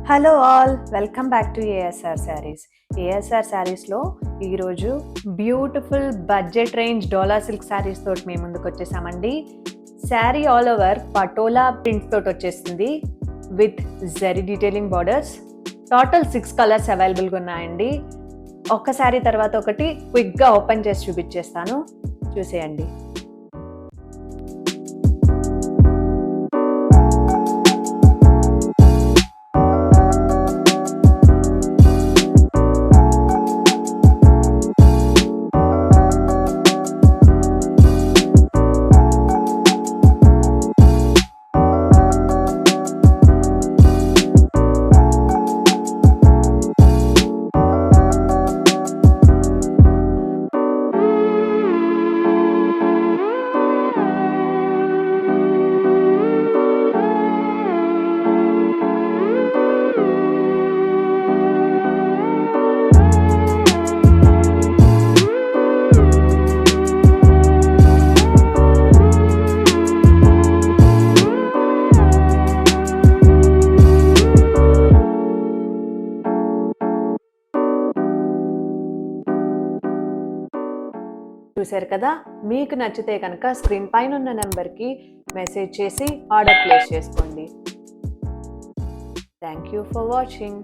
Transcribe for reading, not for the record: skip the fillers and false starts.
Hello all, welcome back to ASR saris. ASR శారీస్లో ఈరోజు beautiful budget range డోలా silk saris తోటి మేము ముందుకు వచ్చేసామండి. Sari all over patola print తోటి వచ్చేసింది with zari detailing borders. Total 6 colours అవైలబుల్గా ఉన్నాయండి. ఒక శారీ తర్వాత ఒకటి క్విక్గా ఓపెన్ చేసి చూపించేస్తాను, చూసేయండి. చూశారు కదా, మీకు నచ్చితే కనుక స్క్రీన్ పైన ఉన్న నెంబర్కి మెసేజ్ చేసి ఆర్డర్ ప్లేస్ చేసుకోండి. Thank you for watching.